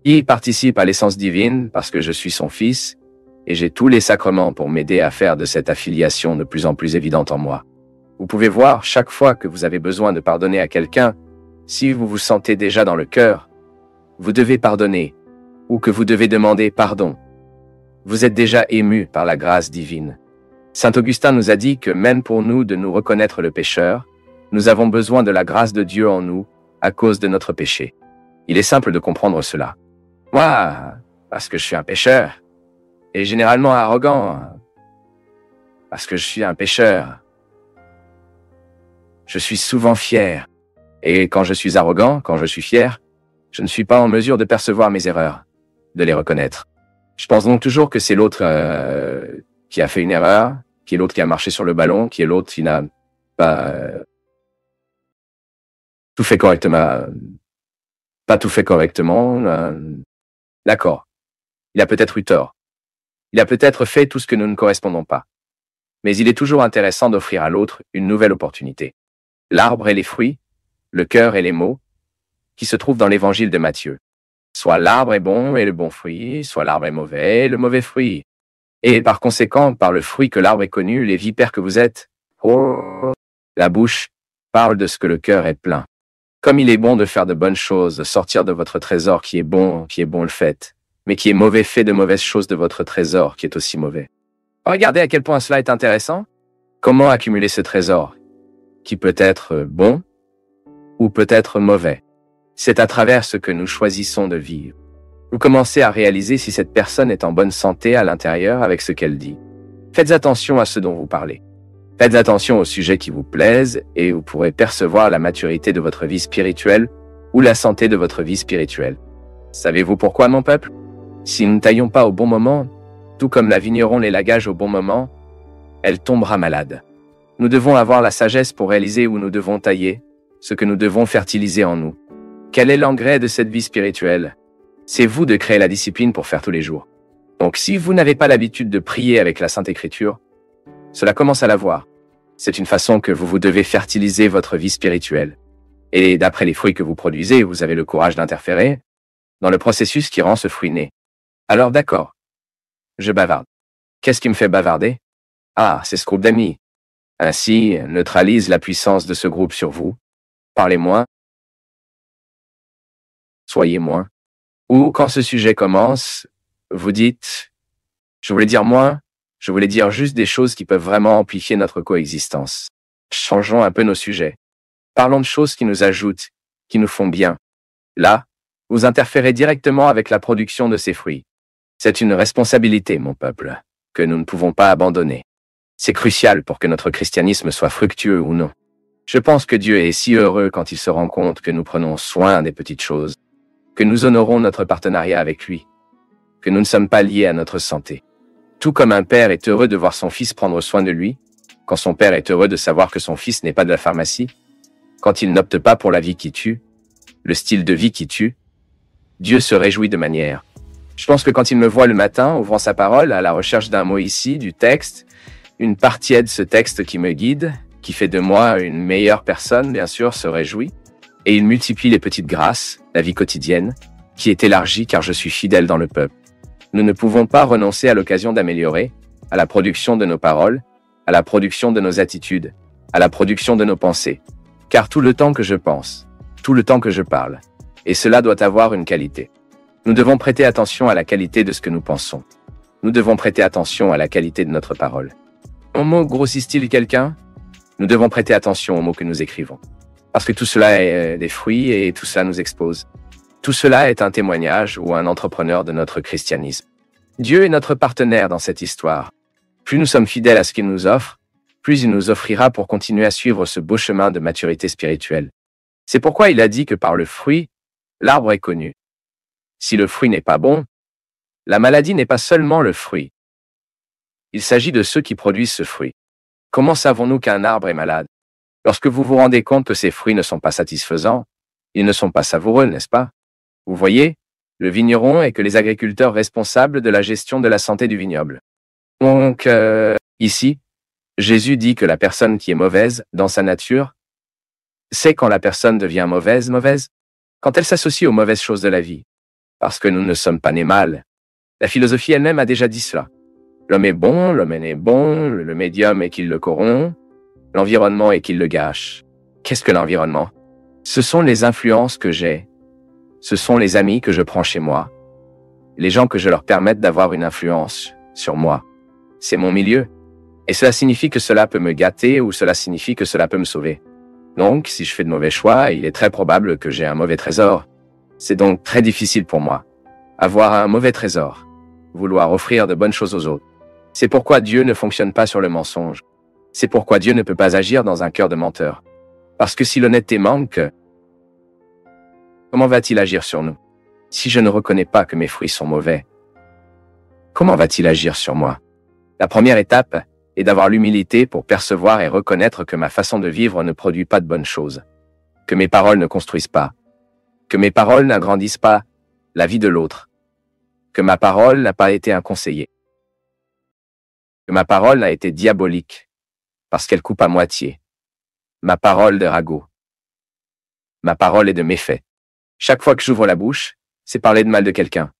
Il participe à l'essence divine parce que je suis son fils, et j'ai tous les sacrements pour m'aider à faire de cette affiliation de plus en plus évidente en moi. Vous pouvez voir, chaque fois que vous avez besoin de pardonner à quelqu'un, si vous vous sentez déjà dans le cœur, vous devez pardonner, ou que vous devez demander pardon. Vous êtes déjà ému par la grâce divine. Saint Augustin nous a dit que même pour nous de nous reconnaître le pécheur, nous avons besoin de la grâce de Dieu en nous à cause de notre péché. Il est simple de comprendre cela. Moi, parce que je suis un pécheur, et généralement arrogant, parce que je suis un pécheur, je suis souvent fier. Et quand je suis arrogant, quand je suis fier, je ne suis pas en mesure de percevoir mes erreurs, de les reconnaître. Je pense donc toujours que c'est l'autre qui a fait une erreur, qui est l'autre qui a marché sur le ballon, qui est l'autre qui n'a pas tout fait correctement. Pas tout fait correctement. D'accord. Il a peut-être eu tort. Il a peut-être fait tout ce que nous ne correspondons pas. Mais il est toujours intéressant d'offrir à l'autre une nouvelle opportunité. L'arbre et les fruits, le cœur et les mots, qui se trouvent dans l'évangile de Matthieu. Soit l'arbre est bon et le bon fruit, soit l'arbre est mauvais et le mauvais fruit. Et par conséquent, par le fruit que l'arbre est connu, les vipères que vous êtes, la bouche parle de ce que le cœur est plein. Comme il est bon de faire de bonnes choses, de sortir de votre trésor qui est bon le faites, mais qui est mauvais fait de mauvaises choses de votre trésor qui est aussi mauvais. Regardez à quel point cela est intéressant. Comment accumuler ce trésor, qui peut être bon ou peut être mauvais. C'est à travers ce que nous choisissons de vivre. Vous commencez à réaliser si cette personne est en bonne santé à l'intérieur avec ce qu'elle dit. Faites attention à ce dont vous parlez. Faites attention aux sujets qui vous plaisent et vous pourrez percevoir la maturité de votre vie spirituelle ou la santé de votre vie spirituelle. Savez-vous pourquoi, mon peuple? Si nous ne taillons pas au bon moment, tout comme la vigneron l'élagage au bon moment, elle tombera malade. Nous devons avoir la sagesse pour réaliser où nous devons tailler, ce que nous devons fertiliser en nous. Quel est l'engrais de cette vie spirituelle? C'est vous de créer la discipline pour faire tous les jours. Donc si vous n'avez pas l'habitude de prier avec la Sainte Écriture, cela commence à l'avoir. C'est une façon que vous devez fertiliser votre vie spirituelle. Et d'après les fruits que vous produisez, vous avez le courage d'interférer dans le processus qui rend ce fruit né. Alors d'accord, je bavarde. Qu'est-ce qui me fait bavarder? Ah, c'est ce groupe d'amis. Ainsi, neutralise la puissance de ce groupe sur vous. Parlez moins. Soyez moins. Ou quand ce sujet commence, vous dites « je voulais dire moins ». Je voulais dire juste des choses qui peuvent vraiment amplifier notre coexistence. Changeons un peu nos sujets. Parlons de choses qui nous ajoutent, qui nous font bien. Là, vous interférez directement avec la production de ces fruits. C'est une responsabilité, mon peuple, que nous ne pouvons pas abandonner. C'est crucial pour que notre christianisme soit fructueux ou non. Je pense que Dieu est si heureux quand il se rend compte que nous prenons soin des petites choses, que nous honorons notre partenariat avec lui, que nous ne sommes pas liés à notre santé. Tout comme un père est heureux de voir son fils prendre soin de lui, quand son père est heureux de savoir que son fils n'est pas de la pharmacie, quand il n'opte pas pour la vie qui tue, le style de vie qui tue, Dieu se réjouit de manière. Je pense que quand il me voit le matin, ouvrant sa parole, à la recherche d'un mot ici, du texte, une partie de ce texte qui me guide, qui fait de moi une meilleure personne, bien sûr, se réjouit, et il multiplie les petites grâces, la vie quotidienne, qui est élargie car je suis fidèle dans le peuple. Nous ne pouvons pas renoncer à l'occasion d'améliorer, à la production de nos paroles, à la production de nos attitudes, à la production de nos pensées. Car tout le temps que je pense, tout le temps que je parle, et cela doit avoir une qualité. Nous devons prêter attention à la qualité de ce que nous pensons. Nous devons prêter attention à la qualité de notre parole. Mon mot grossit-il quelqu'un? Nous devons prêter attention aux mots que nous écrivons. Parce que tout cela est des fruits et tout cela nous expose. Tout cela est un témoignage ou un entrepreneur de notre christianisme. Dieu est notre partenaire dans cette histoire. Plus nous sommes fidèles à ce qu'il nous offre, plus il nous offrira pour continuer à suivre ce beau chemin de maturité spirituelle. C'est pourquoi il a dit que par le fruit, l'arbre est connu. Si le fruit n'est pas bon, la maladie n'est pas seulement le fruit. Il s'agit de ceux qui produisent ce fruit. Comment savons-nous qu'un arbre est malade? Lorsque vous vous rendez compte que ces fruits ne sont pas satisfaisants, ils ne sont pas savoureux, n'est-ce pas? Vous voyez, le vigneron est que les agriculteurs responsables de la gestion de la santé du vignoble. Donc, ici, Jésus dit que la personne qui est mauvaise dans sa nature, c'est quand la personne devient mauvaise, quand elle s'associe aux mauvaises choses de la vie. parce que nous ne sommes pas nés mal. La philosophie elle-même a déjà dit cela. L'homme est bon, l'homme est né bon, le médium est qu'il le corrompt, l'environnement est qu'il le gâche. Qu'est-ce que l'environnement? Ce sont les influences que j'ai. Ce sont les amis que je prends chez moi. Les gens que je leur permette d'avoir une influence sur moi. C'est mon milieu. Et cela signifie que cela peut me gâter ou cela signifie que cela peut me sauver. Donc, si je fais de mauvais choix, il est très probable que j'ai un mauvais trésor. C'est donc très difficile pour moi. Avoir un mauvais trésor. Vouloir offrir de bonnes choses aux autres. C'est pourquoi Dieu ne fonctionne pas sur le mensonge. C'est pourquoi Dieu ne peut pas agir dans un cœur de menteur. Parce que si l'honnêteté manque, comment va-t-il agir sur nous? Si je ne reconnais pas que mes fruits sont mauvais, comment va-t-il agir sur moi? La première étape est d'avoir l'humilité pour percevoir et reconnaître que ma façon de vivre ne produit pas de bonnes choses, que mes paroles ne construisent pas, que mes paroles n'agrandissent pas la vie de l'autre, que ma parole n'a pas été un conseiller, que ma parole a été diabolique, parce qu'elle coupe à moitié, ma parole de ragot, ma parole est de méfait. Chaque fois que j'ouvre la bouche, c'est parler de mal de quelqu'un.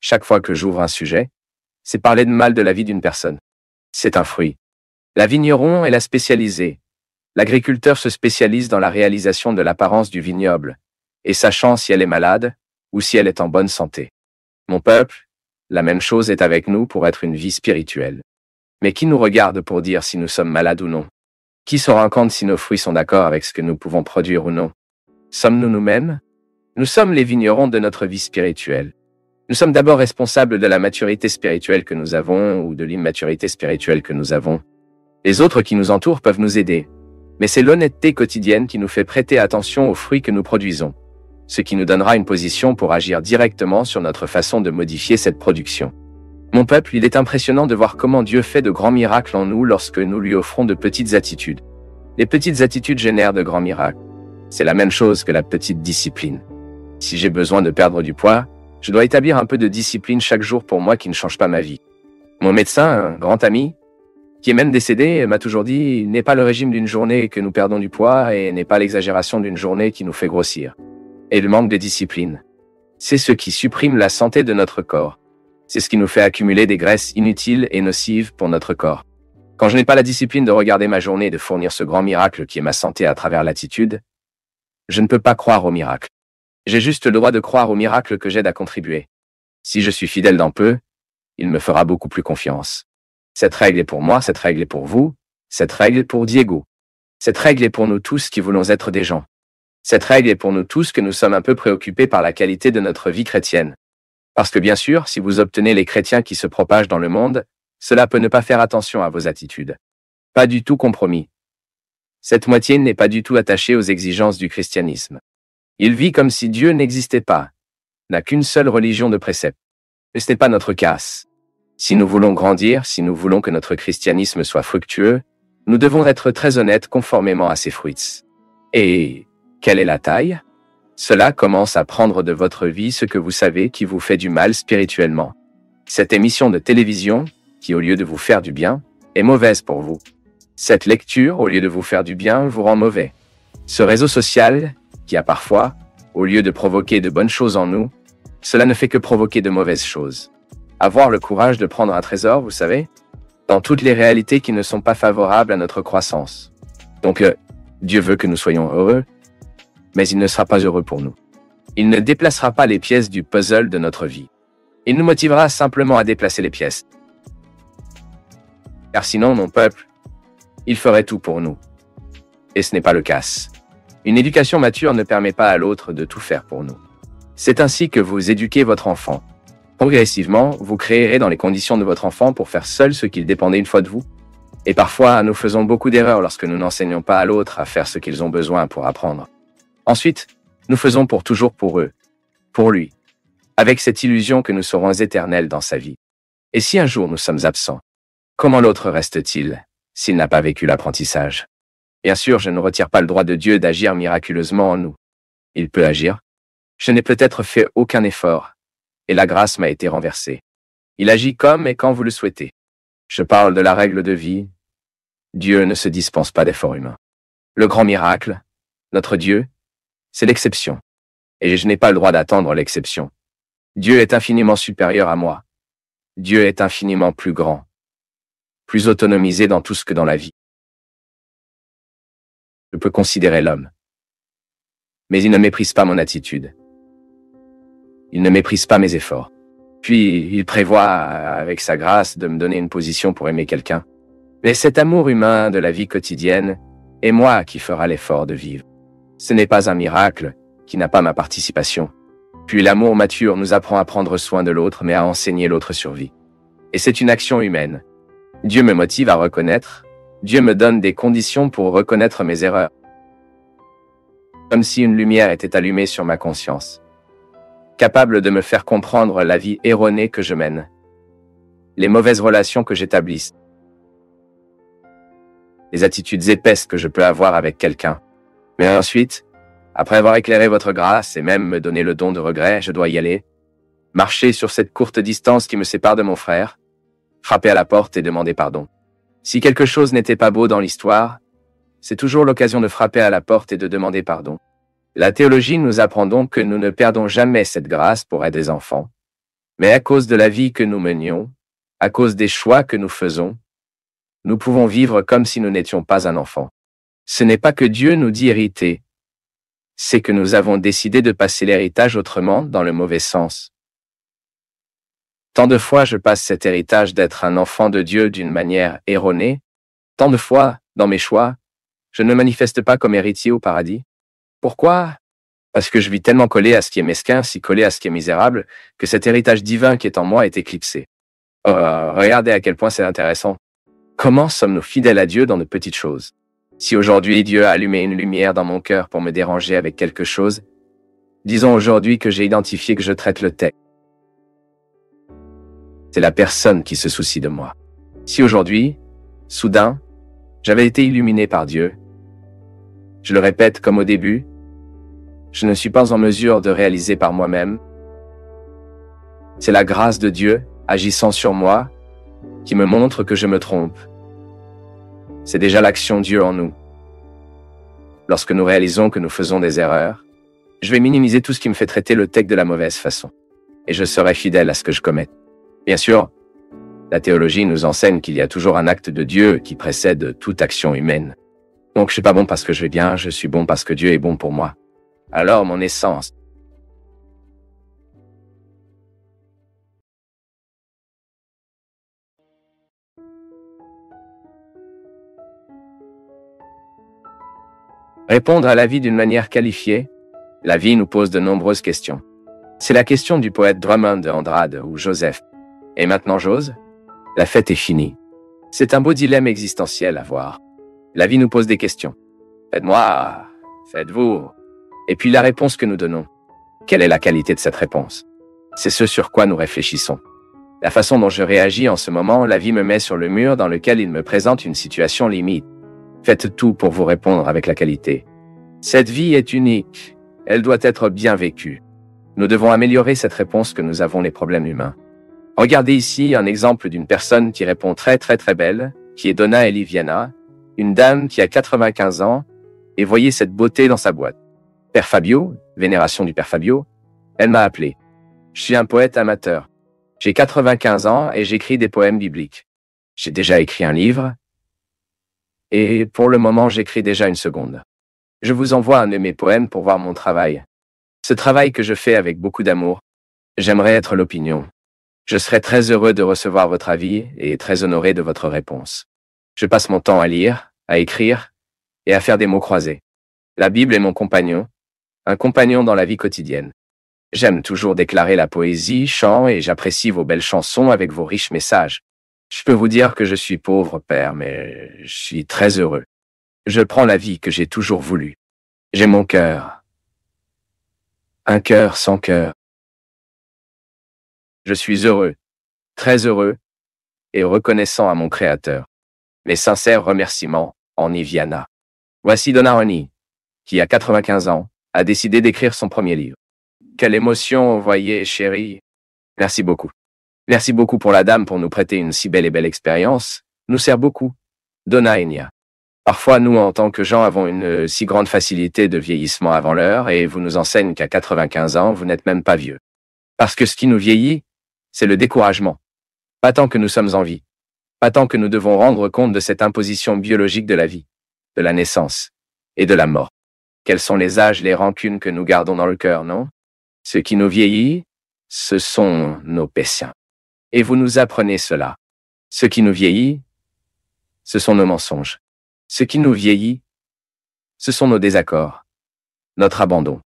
Chaque fois que j'ouvre un sujet, c'est parler de mal de la vie d'une personne. C'est un fruit. La vigneron est la spécialisée. L'agriculteur se spécialise dans la réalisation de l'apparence du vignoble, et sachant si elle est malade ou si elle est en bonne santé. Mon peuple, la même chose est avec nous pour être une vie spirituelle. Mais qui nous regarde pour dire si nous sommes malades ou non? Qui se rend compte si nos fruits sont d'accord avec ce que nous pouvons produire ou non? Sommes-nous nous-mêmes? Nous sommes les vignerons de notre vie spirituelle. Nous sommes d'abord responsables de la maturité spirituelle que nous avons ou de l'immaturité spirituelle que nous avons. Les autres qui nous entourent peuvent nous aider, mais c'est l'honnêteté quotidienne qui nous fait prêter attention aux fruits que nous produisons, ce qui nous donnera une position pour agir directement sur notre façon de modifier cette production. Mon peuple, il est impressionnant de voir comment Dieu fait de grands miracles en nous lorsque nous lui offrons de petites attitudes. Les petites attitudes génèrent de grands miracles. C'est la même chose que la petite discipline. Si j'ai besoin de perdre du poids, je dois établir un peu de discipline chaque jour pour moi qui ne change pas ma vie. Mon médecin, un grand ami, qui est même décédé, m'a toujours dit « Il n'est pas le régime d'une journée que nous perdons du poids et n'est pas l'exagération d'une journée qui nous fait grossir. Et le manque de discipline. C'est ce qui supprime la santé de notre corps. C'est ce qui nous fait accumuler des graisses inutiles et nocives pour notre corps. Quand je n'ai pas la discipline de regarder ma journée et de fournir ce grand miracle qui est ma santé à travers l'attitude, je ne peux pas croire au miracle. J'ai juste le droit de croire au miracle que j'aide à contribuer. Si je suis fidèle dans peu, il me fera beaucoup plus confiance. Cette règle est pour moi, cette règle est pour vous, cette règle est pour Diego. Cette règle est pour nous tous qui voulons être des gens. Cette règle est pour nous tous que nous sommes un peu préoccupés par la qualité de notre vie chrétienne. Parce que bien sûr, si vous obtenez les chrétiens qui se propagent dans le monde, cela peut ne pas faire attention à vos attitudes. Pas du tout compromis. Cette moitié n'est pas du tout attachée aux exigences du christianisme. Il vit comme si Dieu n'existait pas, n'a qu'une seule religion de précepte. Mais ce n'est pas notre cas. Si nous voulons grandir, si nous voulons que notre christianisme soit fructueux, nous devons être très honnêtes conformément à ses fruits. Et quelle est la taille? Cela commence à prendre de votre vie ce que vous savez qui vous fait du mal spirituellement. Cette émission de télévision, qui au lieu de vous faire du bien, est mauvaise pour vous. Cette lecture, au lieu de vous faire du bien, vous rend mauvais. Ce réseau social, qui a parfois, au lieu de provoquer de bonnes choses en nous, cela ne fait que provoquer de mauvaises choses. Avoir le courage de prendre un trésor, vous savez, dans toutes les réalités qui ne sont pas favorables à notre croissance. Donc, Dieu veut que nous soyons heureux, mais il ne sera pas heureux pour nous. Il ne déplacera pas les pièces du puzzle de notre vie. Il nous motivera simplement à déplacer les pièces. Car sinon, mon peuple, il ferait tout pour nous. Et ce n'est pas le cas. Une éducation mature ne permet pas à l'autre de tout faire pour nous. C'est ainsi que vous éduquez votre enfant. Progressivement, vous créerez dans les conditions de votre enfant pour faire seul ce qu'il dépendait une fois de vous. Et parfois, nous faisons beaucoup d'erreurs lorsque nous n'enseignons pas à l'autre à faire ce qu'ils ont besoin pour apprendre. Ensuite, nous faisons pour toujours pour eux, pour lui, avec cette illusion que nous serons éternels dans sa vie. Et si un jour nous sommes absents, comment l'autre reste-t-il s'il n'a pas vécu l'apprentissage? Bien sûr, je ne retire pas le droit de Dieu d'agir miraculeusement en nous. Il peut agir. Je n'ai peut-être fait aucun effort, et la grâce m'a été renversée. Il agit comme et quand vous le souhaitez. Je parle de la règle de vie. Dieu ne se dispense pas d'efforts humains. Le grand miracle, notre Dieu, c'est l'exception. Et je n'ai pas le droit d'attendre l'exception. Dieu est infiniment supérieur à moi. Dieu est infiniment plus grand, plus autonomisé dans tout ce que dans la vie. Je peux considérer l'homme, mais il ne méprise pas mon attitude. Il ne méprise pas mes efforts. Puis, il prévoit, avec sa grâce, de me donner une position pour aimer quelqu'un. Mais cet amour humain de la vie quotidienne est moi qui fera l'effort de vivre. Ce n'est pas un miracle qui n'a pas ma participation. Puis l'amour mature nous apprend à prendre soin de l'autre, mais à enseigner l'autre survie. Et c'est une action humaine. Dieu me motive à reconnaître. Dieu me donne des conditions pour reconnaître mes erreurs. Comme si une lumière était allumée sur ma conscience, capable de me faire comprendre la vie erronée que je mène, les mauvaises relations que j'établisse, les attitudes épaisses que je peux avoir avec quelqu'un. Mais ensuite, après avoir éclairé votre grâce et même me donné le don de regret, je dois y aller, marcher sur cette courte distance qui me sépare de mon frère, frapper à la porte et demander pardon. Si quelque chose n'était pas beau dans l'histoire, c'est toujours l'occasion de frapper à la porte et de demander pardon. La théologie nous apprend donc que nous ne perdons jamais cette grâce pour être des enfants, mais à cause de la vie que nous menions, à cause des choix que nous faisons, nous pouvons vivre comme si nous n'étions pas un enfant. Ce n'est pas que Dieu nous dit hériter, c'est que nous avons décidé de passer l'héritage autrement, dans le mauvais sens. Tant de fois je passe cet héritage d'être un enfant de Dieu d'une manière erronée, tant de fois, dans mes choix, je ne me manifeste pas comme héritier au paradis. Pourquoi? Parce que je vis tellement collé à ce qui est mesquin, si collé à ce qui est misérable, que cet héritage divin qui est en moi est éclipsé. Regardez à quel point c'est intéressant. Comment sommes-nous fidèles à Dieu dans de petites choses? Si aujourd'hui Dieu a allumé une lumière dans mon cœur pour me déranger avec quelque chose, disons aujourd'hui que j'ai identifié que je traite le texte. C'est la personne qui se soucie de moi. Si aujourd'hui, soudain, j'avais été illuminé par Dieu, je le répète comme au début, je ne suis pas en mesure de réaliser par moi-même. C'est la grâce de Dieu agissant sur moi qui me montre que je me trompe. C'est déjà l'action de Dieu en nous. Lorsque nous réalisons que nous faisons des erreurs, je vais minimiser tout ce qui me fait traiter le texte de la mauvaise façon. Et je serai fidèle à ce que je commette. Bien sûr, la théologie nous enseigne qu'il y a toujours un acte de Dieu qui précède toute action humaine. Donc je suis pas bon parce que je vais bien, je suis bon parce que Dieu est bon pour moi. Alors mon essence. Répondre à la vie d'une manière qualifiée, la vie nous pose de nombreuses questions. C'est la question du poète Drummond de Andrade ou Joseph. Et maintenant j'ose? La fête est finie. C'est un beau dilemme existentiel à voir. La vie nous pose des questions. Faites-moi, faites-vous. Et puis la réponse que nous donnons. Quelle est la qualité de cette réponse? C'est ce sur quoi nous réfléchissons. La façon dont je réagis en ce moment, la vie me met sur le mur dans lequel il me présente une situation limite. Faites tout pour vous répondre avec la qualité. Cette vie est unique. Elle doit être bien vécue. Nous devons améliorer cette réponse que nous avons les problèmes humains. Regardez ici un exemple d'une personne qui répond très belle, qui est Donna Eliviana, une dame qui a 95 ans, et voyez cette beauté dans sa boîte. Père Fabio, vénération du Père Fabio, elle m'a appelé. Je suis un poète amateur. J'ai 95 ans et j'écris des poèmes bibliques. J'ai déjà écrit un livre, et pour le moment j'écris déjà une seconde. Je vous envoie un de mes poèmes pour voir mon travail. Ce travail que je fais avec beaucoup d'amour. J'aimerais être l'opinion. Je serais très heureux de recevoir votre avis et très honoré de votre réponse. Je passe mon temps à lire, à écrire et à faire des mots croisés. La Bible est mon compagnon, un compagnon dans la vie quotidienne. J'aime toujours déclarer la poésie, chant et j'apprécie vos belles chansons avec vos riches messages. Je peux vous dire que je suis pauvre, père, mais je suis très heureux. Je prends la vie que j'ai toujours voulu. J'ai mon cœur. Un cœur sans cœur. Je suis heureux, très heureux et reconnaissant à mon Créateur. Mes sincères remerciements, Annie Viana. Voici Donna Honey, qui a 95 ans, a décidé d'écrire son premier livre. Quelle émotion, voyez, chérie. Merci beaucoup. Merci beaucoup pour la dame pour nous prêter une si belle et belle expérience. Nous sert beaucoup. Donna Enya. Parfois, nous, en tant que gens, avons une si grande facilité de vieillissement avant l'heure et vous nous enseignez qu'à 95 ans, vous n'êtes même pas vieux. Parce que ce qui nous vieillit, c'est le découragement. Pas tant que nous sommes en vie. Pas tant que nous devons rendre compte de cette imposition biologique de la vie, de la naissance et de la mort. Quels sont les âges, les rancunes que nous gardons dans le cœur, non? Ce qui nous vieillit, ce sont nos péchés. Et vous nous apprenez cela. Ce qui nous vieillit, ce sont nos mensonges. Ce qui nous vieillit, ce sont nos désaccords, notre abandon.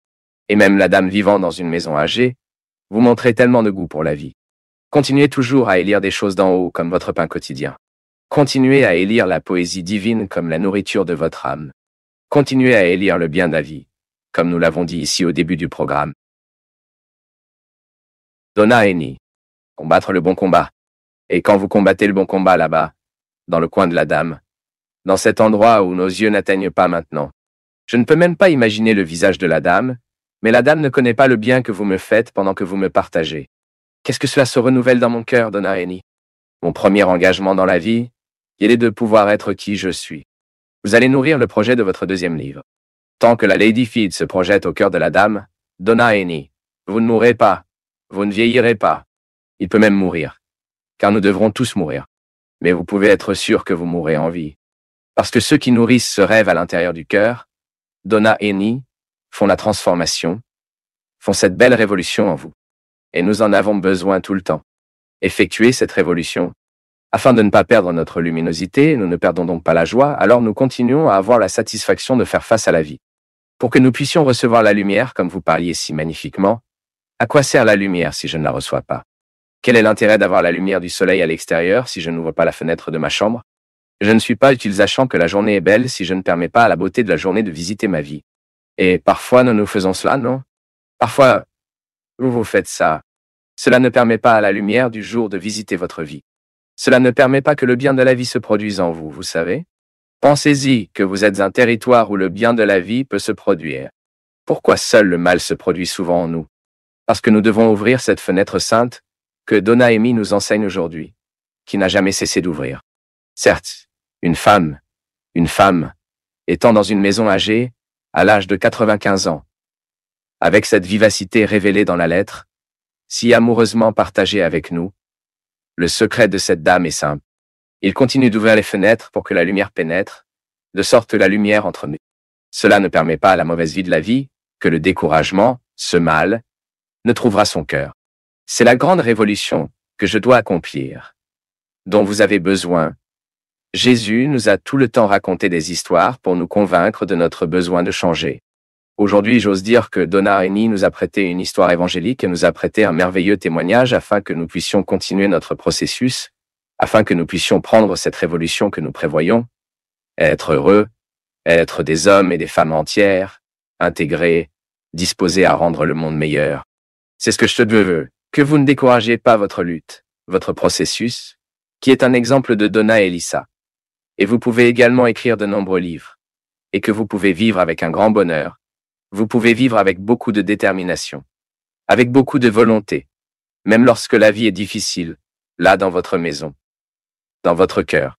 Et même la dame vivant dans une maison âgée, vous montrez tellement de goût pour la vie. Continuez toujours à élire des choses d'en haut comme votre pain quotidien. Continuez à élire la poésie divine comme la nourriture de votre âme. Continuez à élire le bien de la vie, comme nous l'avons dit ici au début du programme. Donna Eni. Combattre le bon combat. Et quand vous combattez le bon combat là-bas, dans le coin de la dame, dans cet endroit où nos yeux n'atteignent pas maintenant, je ne peux même pas imaginer le visage de la dame, mais la dame ne connaît pas le bien que vous me faites pendant que vous me partagez. Qu'est-ce que cela se renouvelle dans mon cœur, Donna Eni? Mon premier engagement dans la vie, il est de pouvoir être qui je suis. Vous allez nourrir le projet de votre deuxième livre. Tant que la Lady Feed se projette au cœur de la dame, Donna Eni, vous ne mourrez pas, vous ne vieillirez pas. Il peut même mourir, car nous devrons tous mourir. Mais vous pouvez être sûr que vous mourrez en vie. Parce que ceux qui nourrissent ce rêve à l'intérieur du cœur, Donna Eni, font la transformation, font cette belle révolution en vous. Et nous en avons besoin tout le temps. Effectuer cette révolution. Afin de ne pas perdre notre luminosité, nous ne perdons donc pas la joie, alors nous continuons à avoir la satisfaction de faire face à la vie. Pour que nous puissions recevoir la lumière, comme vous parliez si magnifiquement, à quoi sert la lumière si je ne la reçois pas? Quel est l'intérêt d'avoir la lumière du soleil à l'extérieur si je n'ouvre pas la fenêtre de ma chambre? Je ne suis pas utilisant que la journée est belle si je ne permets pas à la beauté de la journée de visiter ma vie. Et parfois nous faisons cela, non? Parfois, vous faites ça. Cela ne permet pas à la lumière du jour de visiter votre vie. Cela ne permet pas que le bien de la vie se produise en vous, vous savez? Pensez-y que vous êtes un territoire où le bien de la vie peut se produire. Pourquoi seul le mal se produit souvent en nous? Parce que nous devons ouvrir cette fenêtre sainte que Donna Eni nous enseigne aujourd'hui, qui n'a jamais cessé d'ouvrir. Certes, une femme, étant dans une maison âgée, à l'âge de 95 ans, avec cette vivacité révélée dans la lettre, si amoureusement partagée avec nous, le secret de cette dame est simple. Il continue d'ouvrir les fenêtres pour que la lumière pénètre, de sorte que la lumière entre nous. Cela ne permet pas à la mauvaise vie de la vie que le découragement, ce mal, ne trouvera son cœur. C'est la grande révolution que je dois accomplir, dont vous avez besoin. Jésus nous a tout le temps raconté des histoires pour nous convaincre de notre besoin de changer. Aujourd'hui, j'ose dire que Donna Eni nous a prêté une histoire évangélique et nous a prêté un merveilleux témoignage afin que nous puissions continuer notre processus, afin que nous puissions prendre cette révolution que nous prévoyons, être heureux, être des hommes et des femmes entières, intégrés, disposés à rendre le monde meilleur. C'est ce que je te veux, que vous ne découragiez pas votre lutte, votre processus, qui est un exemple de Donna Elissa. Et vous pouvez également écrire de nombreux livres, et que vous pouvez vivre avec un grand bonheur. Vous pouvez vivre avec beaucoup de détermination, avec beaucoup de volonté, même lorsque la vie est difficile, là dans votre maison, dans votre cœur.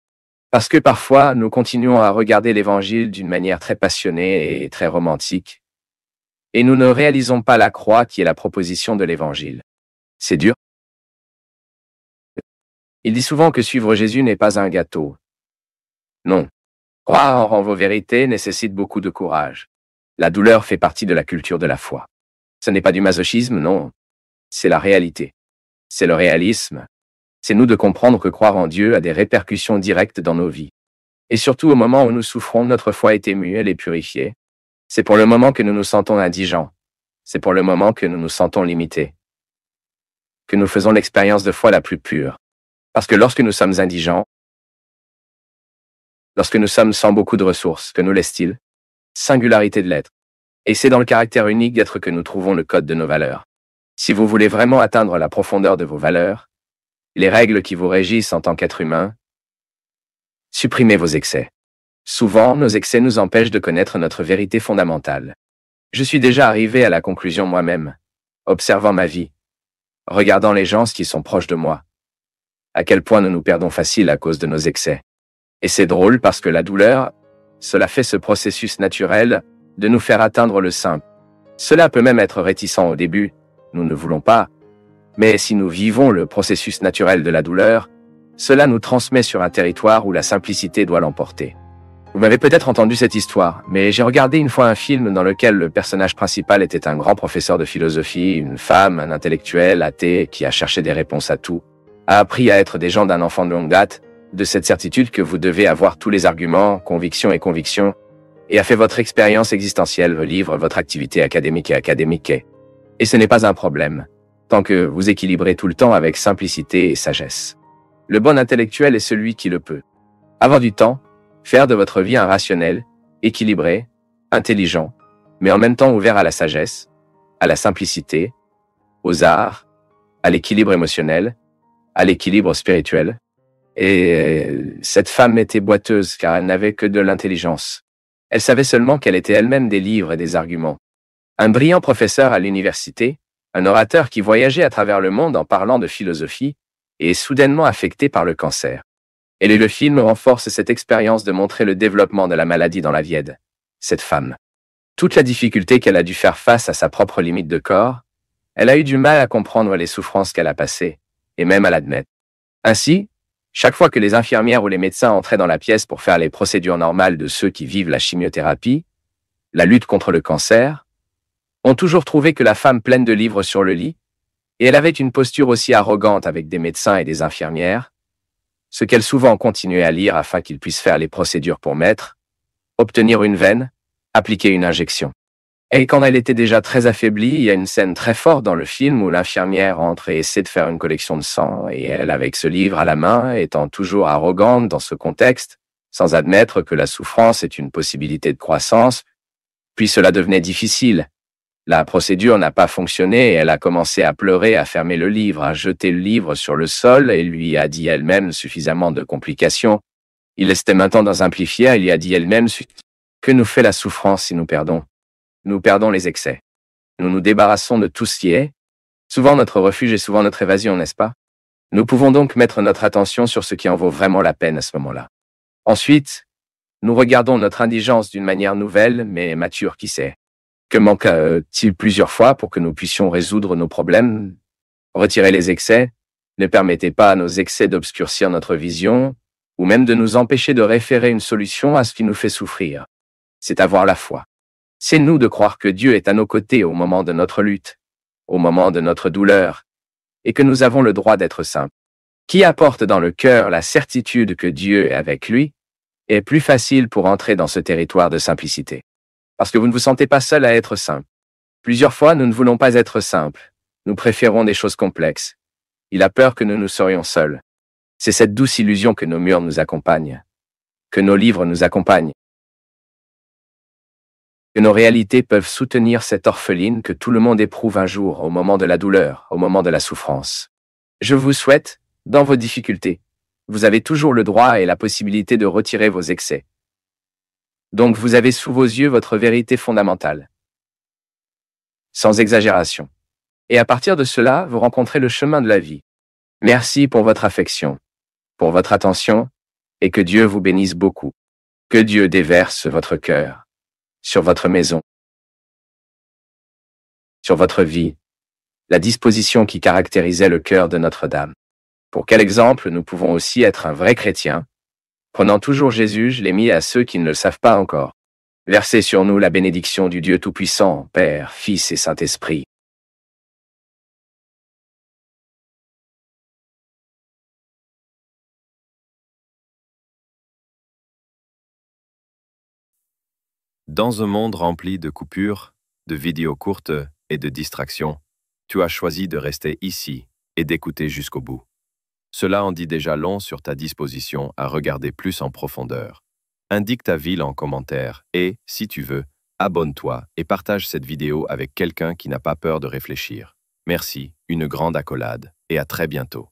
Parce que parfois, nous continuons à regarder l'Évangile d'une manière très passionnée et très romantique, et nous ne réalisons pas la croix qui est la proposition de l'Évangile. C'est dur. Il dit souvent que suivre Jésus n'est pas un gâteau. Non. Croire en vos vérités nécessite beaucoup de courage. La douleur fait partie de la culture de la foi. Ce n'est pas du masochisme, non. C'est la réalité. C'est le réalisme. C'est nous de comprendre que croire en Dieu a des répercussions directes dans nos vies. Et surtout au moment où nous souffrons, notre foi est émue, elle est purifiée. C'est pour le moment que nous nous sentons indigents. C'est pour le moment que nous nous sentons limités. Que nous faisons l'expérience de foi la plus pure. Parce que lorsque nous sommes indigents, lorsque nous sommes sans beaucoup de ressources, que nous laisse-t-il? Singularité de l'être. Et c'est dans le caractère unique d'être que nous trouvons le code de nos valeurs. Si vous voulez vraiment atteindre la profondeur de vos valeurs, les règles qui vous régissent en tant qu'être humain, supprimez vos excès. Souvent, nos excès nous empêchent de connaître notre vérité fondamentale. Je suis déjà arrivé à la conclusion moi-même, observant ma vie, regardant les gens qui sont proches de moi, à quel point nous nous perdons facile à cause de nos excès. Et c'est drôle parce que la douleur, cela fait ce processus naturel de nous faire atteindre le simple. Cela peut même être réticent au début, nous ne voulons pas, Mais si nous vivons le processus naturel de la douleur, cela nous transmet sur un territoire où la simplicité doit l'emporter. Vous m'avez peut-être entendu cette histoire, mais j'ai regardé une fois un film dans lequel le personnage principal était un grand professeur de philosophie, une femme, un intellectuel, athée, qui a cherché des réponses à tout, a appris à être des gens d'un enfant de longue date, de cette certitude que vous devez avoir tous les arguments, convictions, et a fait votre expérience existentielle, vos livres, votre activité académique. Et ce n'est pas un problème, tant que vous équilibrez tout le temps avec simplicité et sagesse. Le bon intellectuel est celui qui le peut. Avoir du temps, faire de votre vie un rationnel, équilibré, intelligent, mais en même temps ouvert à la sagesse, à la simplicité, aux arts, à l'équilibre émotionnel, à l'équilibre spirituel. Et cette femme était boiteuse car elle n'avait que de l'intelligence. Elle savait seulement qu'elle était elle-même des livres et des arguments. Un brillant professeur à l'université, un orateur qui voyageait à travers le monde en parlant de philosophie, et est soudainement affecté par le cancer. Et le film renforce cette expérience de montrer le développement de la maladie dans la vie de cette femme. Toute la difficulté qu'elle a dû faire face à sa propre limite de corps, elle a eu du mal à comprendre les souffrances qu'elle a passées, et même à l'admettre. Ainsi, chaque fois que les infirmières ou les médecins entraient dans la pièce pour faire les procédures normales de ceux qui vivent la chimiothérapie, la lutte contre le cancer, ont toujours trouvé que la femme pleine de livres sur le lit, et elle avait une posture aussi arrogante avec des médecins et des infirmières, ce qu'elle souvent continuait à lire afin qu'ils puissent faire les procédures pour mettre, obtenir une veine, appliquer une injection. Et quand elle était déjà très affaiblie, il y a une scène très forte dans le film où l'infirmière entre et essaie de faire une collection de sang, et elle, avec ce livre à la main, étant toujours arrogante dans ce contexte, sans admettre que la souffrance est une possibilité de croissance, puis cela devenait difficile. La procédure n'a pas fonctionné et elle a commencé à pleurer, à fermer le livre, à jeter le livre sur le sol et lui a dit elle-même suffisamment de complications. Il était maintenant dans un pli fier, il lui a dit elle-même que nous fait la souffrance si nous perdons. Nous perdons les excès. Nous nous débarrassons de tout ce qui est. Souvent notre refuge et souvent notre évasion, n'est-ce pas? Nous pouvons donc mettre notre attention sur ce qui en vaut vraiment la peine à ce moment-là. Ensuite, nous regardons notre indigence d'une manière nouvelle mais mature, qui sait. Que manque-t-il plusieurs fois pour que nous puissions résoudre nos problèmes? Retirer les excès, ne permettez pas à nos excès d'obscurcir notre vision, ou même de nous empêcher de référer une solution à ce qui nous fait souffrir. C'est avoir la foi. C'est nous de croire que Dieu est à nos côtés au moment de notre lutte, au moment de notre douleur, et que nous avons le droit d'être simples. Qui apporte dans le cœur la certitude que Dieu est avec lui, est plus facile pour entrer dans ce territoire de simplicité. Parce que vous ne vous sentez pas seul à être simple. Plusieurs fois, nous ne voulons pas être simples. Nous préférons des choses complexes. Il a peur que nous serions seuls. C'est cette douce illusion que nos murs nous accompagnent, que nos livres nous accompagnent, que nos réalités peuvent soutenir cette orpheline que tout le monde éprouve un jour au moment de la douleur, au moment de la souffrance. Je vous souhaite, dans vos difficultés, vous avez toujours le droit et la possibilité de retirer vos excès. Donc vous avez sous vos yeux votre vérité fondamentale. Sans exagération. Et à partir de cela, vous rencontrez le chemin de la vie. Merci pour votre affection, pour votre attention, et que Dieu vous bénisse beaucoup. Que Dieu déverse votre cœur, sur votre maison, sur votre vie, la disposition qui caractérisait le cœur de Notre-Dame. Pour quel exemple nous pouvons aussi être un vrai chrétien? Prenant toujours Jésus, je l'ai mis à ceux qui ne le savent pas encore. Versez sur nous la bénédiction du Dieu Tout-Puissant, Père, Fils et Saint-Esprit. Dans un monde rempli de coupures, de vidéos courtes et de distractions, tu as choisi de rester ici et d'écouter jusqu'au bout. Cela en dit déjà long sur ta disposition à regarder plus en profondeur. Indique ta ville en commentaire et, si tu veux, abonne-toi et partage cette vidéo avec quelqu'un qui n'a pas peur de réfléchir. Merci, une grande accolade et à très bientôt.